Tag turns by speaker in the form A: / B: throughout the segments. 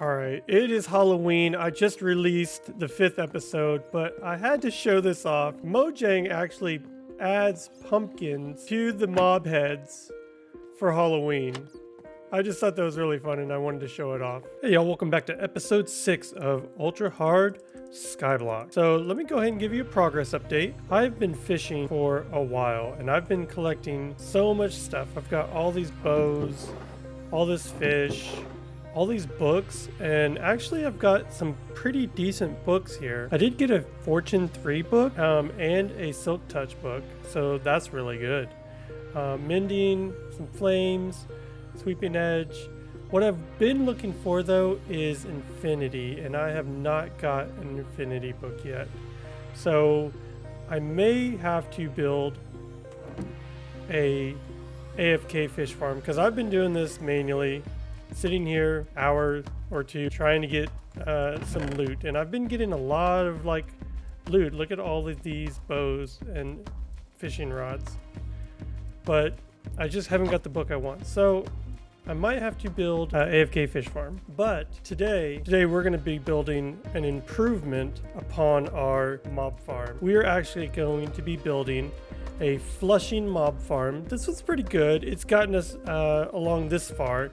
A: Alright, it is Halloween. I just released the 5th episode, but I had to show this off. Mojang actually adds pumpkins to the mob heads for Halloween. I just thought that was really fun and I wanted to show it off. Hey y'all, welcome back to episode 6 of Ultra Hard Skyblock. So let me go ahead and give you a progress update. I've been fishing for a while and I've been collecting so much stuff. I've got all these bows, all this fish, all these books, and actually I've got some pretty decent books here. I did get a Fortune 3 book and a Silk Touch book, so that's really good. Mending, some flames, sweeping edge. What I've been looking for though is infinity, and I have not got an infinity book yet. So I may have to build a AFK fish farm because I've been doing this manually, sitting here hour or two trying to get some loot, and I've been getting a lot of like loot. Look at all of these bows and fishing rods, but I just haven't got the book I want, so I might have to build an AFK fish farm. But today we're going to be building an improvement upon our mob farm. We are actually going to be building a flushing mob farm. This was pretty good. It's gotten us along this far,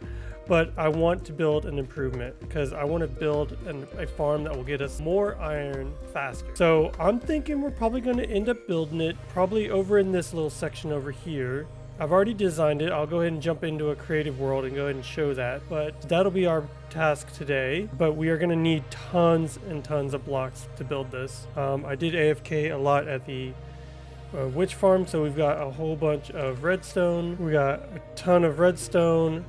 A: but I want to build an improvement because I want to build a farm that will get us more iron faster. So I'm thinking we're probably going to end up building it probably over in this little section over here. I've already designed it. I'll go ahead and jump into a creative world and go ahead and show that, but that'll be our task today. But we are going to need tons and tons of blocks to build this. I did AFK a lot at the witch farm, so we've got a whole bunch of redstone. We got a ton of redstone.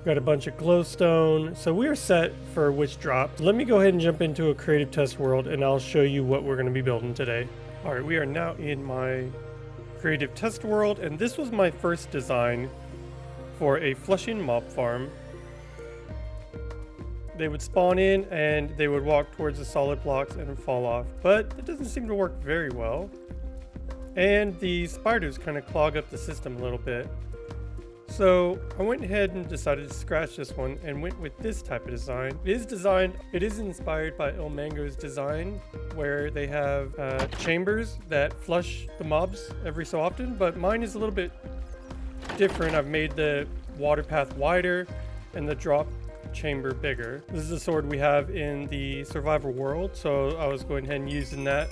A: Got a bunch of glowstone, so we are set for witch drop. Let me go ahead and jump into a creative test world and I'll show you what we're going to be building today. All right, we are now in my creative test world, and this was my first design for a flushing mob farm. They would spawn in and they would walk towards the solid blocks and fall off, but it doesn't seem to work very well. And the spiders kind of clog up the system a little bit. So I went ahead and decided to scratch this one and went with this type of design. It is inspired by El Mango's design, where they have chambers that flush the mobs every so often, but mine is a little bit different. I've made the water path wider and the drop chamber bigger. This is the sword we have in the survival world, so I was going ahead and using that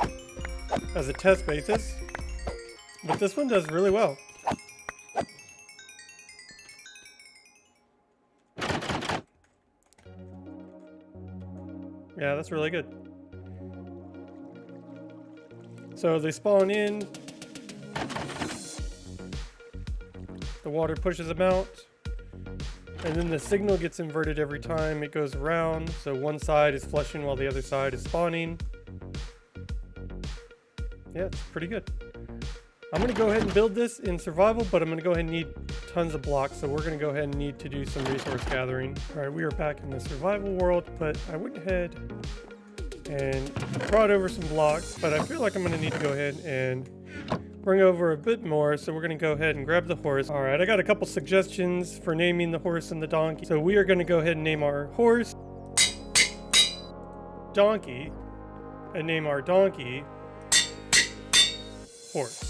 A: as a test basis. But this one does really well. Yeah, that's really good. So they spawn in, the water pushes them out, and then the signal gets inverted every time it goes around. So one side is flushing while the other side is spawning. Yeah, it's pretty good. I'm going to go ahead and build this in survival, but I'm going to go ahead and need tons of blocks, so we're going to go ahead and need to do some resource gathering. Alright, we are back in the survival world, but I went ahead and brought over some blocks, but I feel like I'm going to need to go ahead and bring over a bit more, so we're going to go ahead and grab the horse. Alright, I got a couple suggestions for naming the horse and the donkey. So we are going to go ahead and name our horse Donkey, and name our donkey Horse.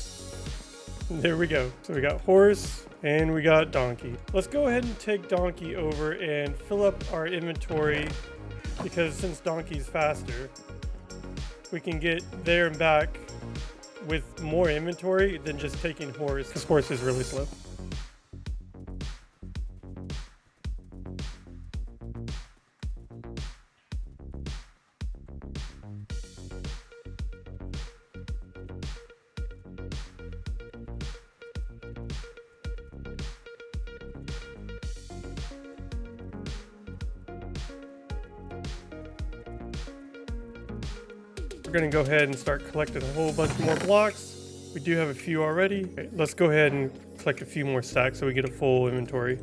A: There we go. So we got horse and we got donkey. Let's go ahead and take donkey over and fill up our inventory, because since donkey's faster, we can get there and back with more inventory than just taking horse, because horse is really slow. We're going to go ahead and start collecting a whole bunch more blocks. We do have a few already. Okay, let's go ahead and collect a few more stacks so we get a full inventory.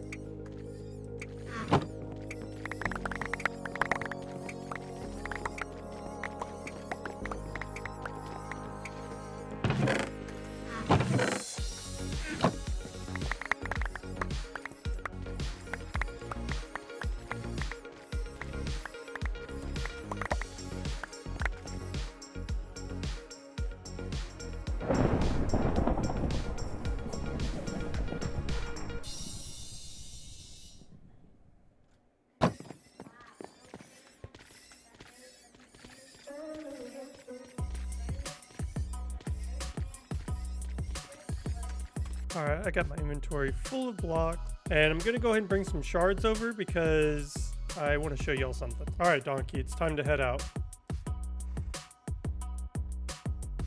A: All right, I got my inventory full of blocks, and I'm gonna go ahead and bring some shards over because I want to show y'all something. All right, Donkey, it's time to head out.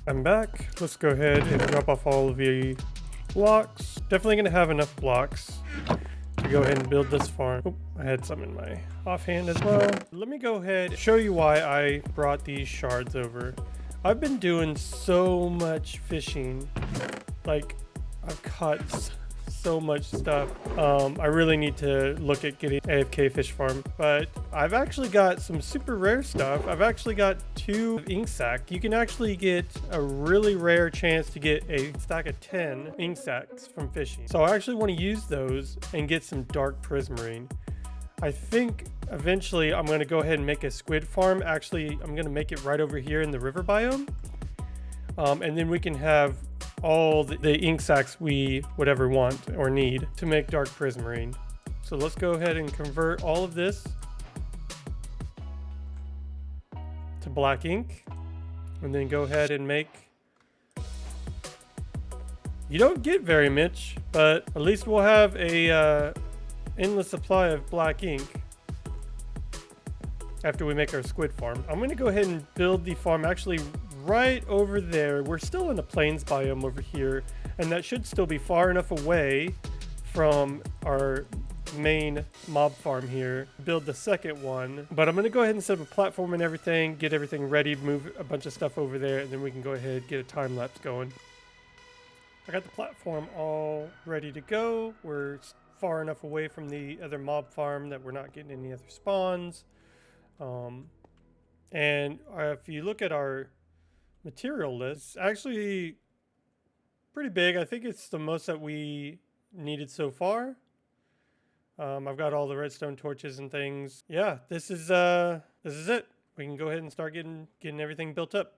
A: I'm back. Let's go ahead and drop off all of the blocks. Definitely gonna have enough blocks to go ahead and build this farm. Oh, I had some in my offhand as well. Let me go ahead and show you why I brought these shards over. I've been doing so much fishing. Like, I've caught so much stuff. I really need to look at getting AFK fish farm, but I've actually got some super rare stuff. I've actually got 2 ink sac. You can actually get a really rare chance to get a stack of 10 ink sacs from fishing. So I actually want to use those and get some dark prismarine. I think eventually I'm going to go ahead and make a squid farm. Actually, I'm going to make it right over here in the river biome. And then we can have all the ink sacs we would ever want or need to make dark prismarine. So let's go ahead and convert all of this to black ink, and then go ahead and make. You don't get very much, but at least we'll have a endless supply of black ink after we make our squid farm. I'm going to go ahead and build the farm actually right over there. We're still in a plains biome over here, and that should still be far enough away from our main mob farm here. Build the second one, but I'm going to go ahead and set up a platform and everything, get everything ready, move a bunch of stuff over there, and then we can go ahead and get a time lapse going. I got the platform all ready to go. We're far enough away from the other mob farm that we're not getting any other spawns. And if you look at our material list, it's actually pretty big. I think it's the most that we needed so far. I've got all the redstone torches and things. Yeah, this is it. We can go ahead and start getting everything built up.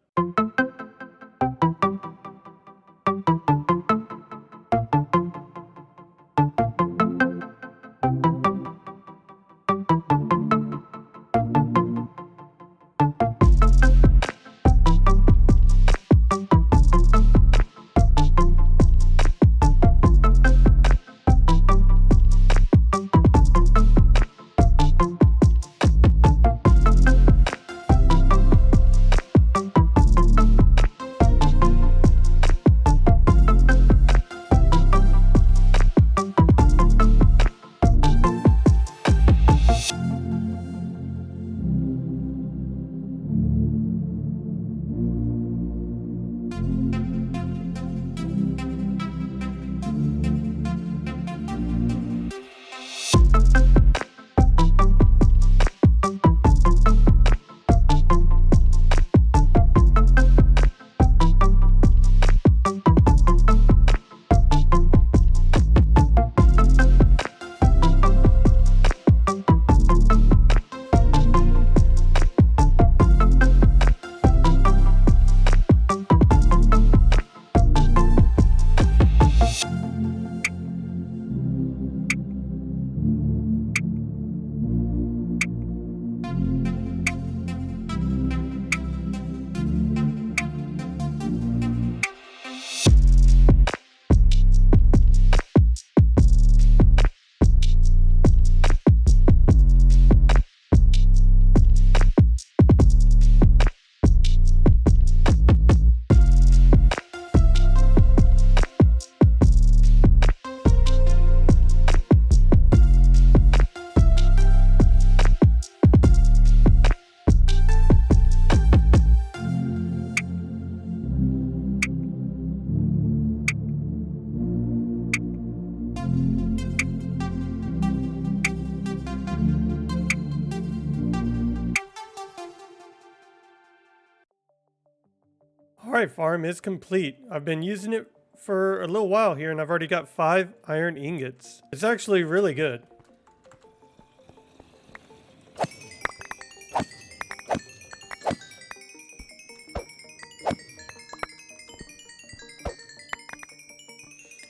A: Alright, farm is complete. I've been using it for a little while here, and I've already got 5 iron ingots. It's actually really good.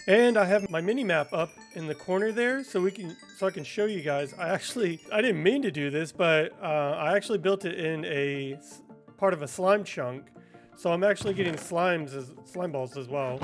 A: And I have my mini map up in the corner there, so I can show you guys. I didn't mean to do this, but I actually built it in a part of a slime chunk. So I'm actually getting slime balls as well.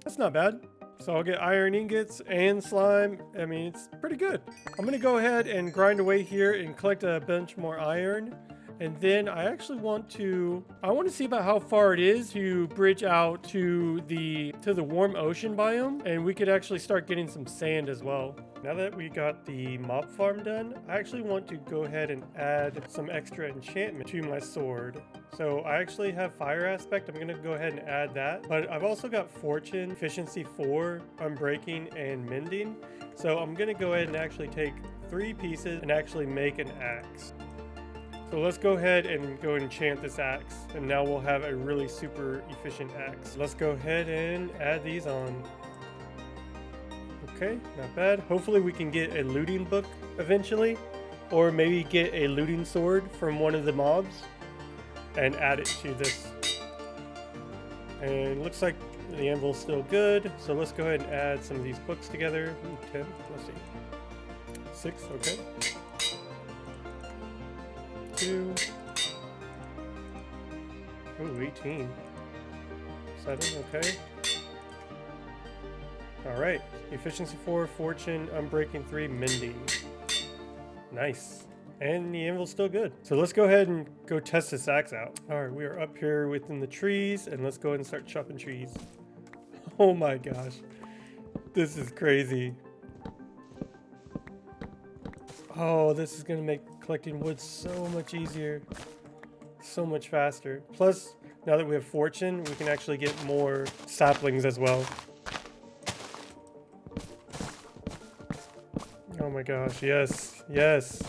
A: That's not bad. So I'll get iron ingots and slime. I mean, it's pretty good. I'm gonna go ahead and grind away here and collect a bunch more iron. And then I actually want to see about how far it is to bridge out to the warm ocean biome, and we could actually start getting some sand as well. Now that we got the mob farm done, I actually want to go ahead and add some extra enchantment to my sword. So I actually have fire aspect. I'm gonna go ahead and add that, but I've also got fortune, efficiency 4, unbreaking, and mending. So I'm gonna go ahead and actually take 3 pieces and actually make an axe. So let's go ahead and enchant this axe, and now we'll have a really super efficient axe. Let's go ahead and add these on. Okay, not bad. Hopefully we can get a looting book eventually, or maybe get a looting sword from one of the mobs and add it to this. And looks like the anvil's still good, so let's go ahead and add some of these books together. Ooh, 10, let's see. 6, okay. 2. Ooh, 18. 7, okay. Alright. Efficiency 4, fortune, unbreaking 3, mending. Nice. And the anvil's still good. So let's go ahead and go test this axe out. Alright, we are up here within the trees, and let's go ahead and start chopping trees. Oh my gosh. This is crazy. Oh, this is gonna make collecting wood so much easier, so much faster. Plus, now that we have fortune, we can actually get more saplings as well. Oh my gosh, yes, yes.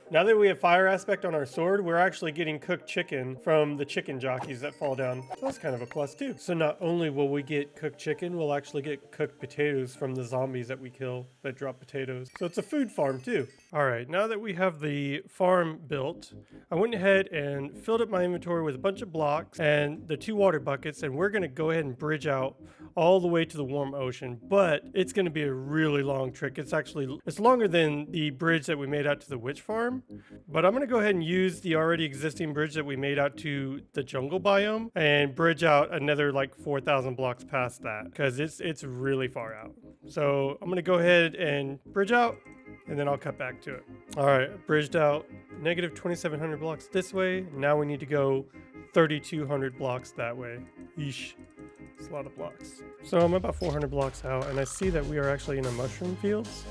A: Now that we have fire aspect on our sword, we're actually getting cooked chicken from the chicken jockeys that fall down. So that's kind of a plus too. So not only will we get cooked chicken, we'll actually get cooked potatoes from the zombies that we kill that drop potatoes. So it's a food farm too. All right, now that we have the farm built, I went ahead and filled up my inventory with a bunch of blocks and the 2 water buckets, and we're gonna go ahead and bridge out all the way to the warm ocean, but it's gonna be a really long trek. It's longer than the bridge that we made out to the witch farm. But I'm going to go ahead and use the already existing bridge that we made out to the jungle biome and bridge out another like 4,000 blocks past that, because it's really far out. So I'm going to go ahead and bridge out, and then I'll cut back to it. All right, bridged out negative 2,700 blocks this way. Now we need to go 3,200 blocks that way. Yeesh. It's a lot of blocks. So I'm about 400 blocks out, and I see that we are actually in a mushroom fields.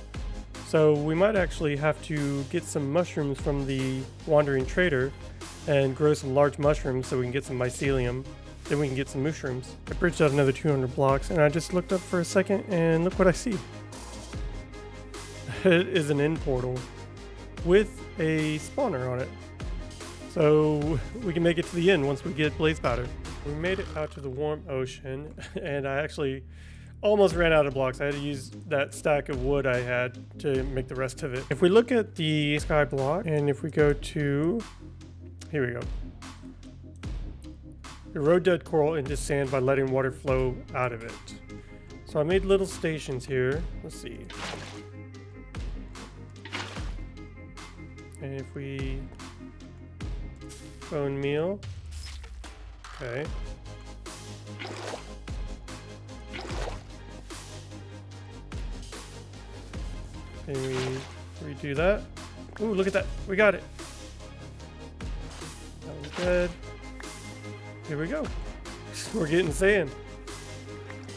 A: So we might actually have to get some mushrooms from the wandering trader and grow some large mushrooms so we can get some mycelium. Then we can get some mushrooms. I bridged out another 200 blocks, and I just looked up for a second and look what I see. It is an end portal with a spawner on it. So we can make it to the end once we get blaze powder. We made it out to the warm ocean, and I actually almost ran out of blocks. I had to use that stack of wood I had to make the rest of it. If we look at the sky block, and if we go to, here we go. Erode dead coral into sand by letting water flow out of it. So I made little stations here. Let's see. And if we bone meal, okay. Then we redo that. Ooh, look at that. We got it. That was good. Here we go. We're getting sand.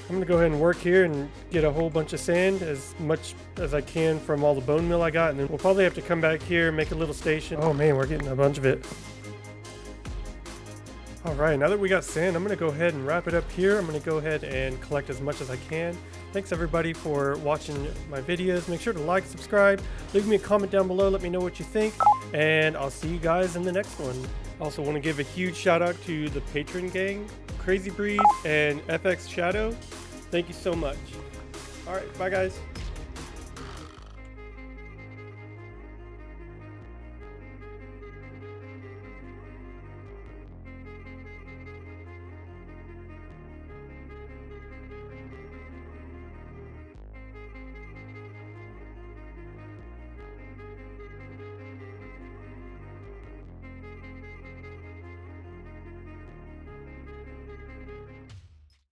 A: I'm going to go ahead and work here and get a whole bunch of sand, as much as I can from all the bone meal I got. And then we'll probably have to come back here and make a little station. Oh man, we're getting a bunch of it. All right, now that we got sand, I'm going to go ahead and wrap it up here. I'm going to go ahead and collect as much as I can. Thanks everybody for watching my videos. Make sure to like, subscribe, leave me a comment down below. Let me know what you think, and I'll see you guys in the next one. Also want to give a huge shout out to the patron gang, Crazy Breeze and FX Shadow. Thank you so much. All right, bye guys.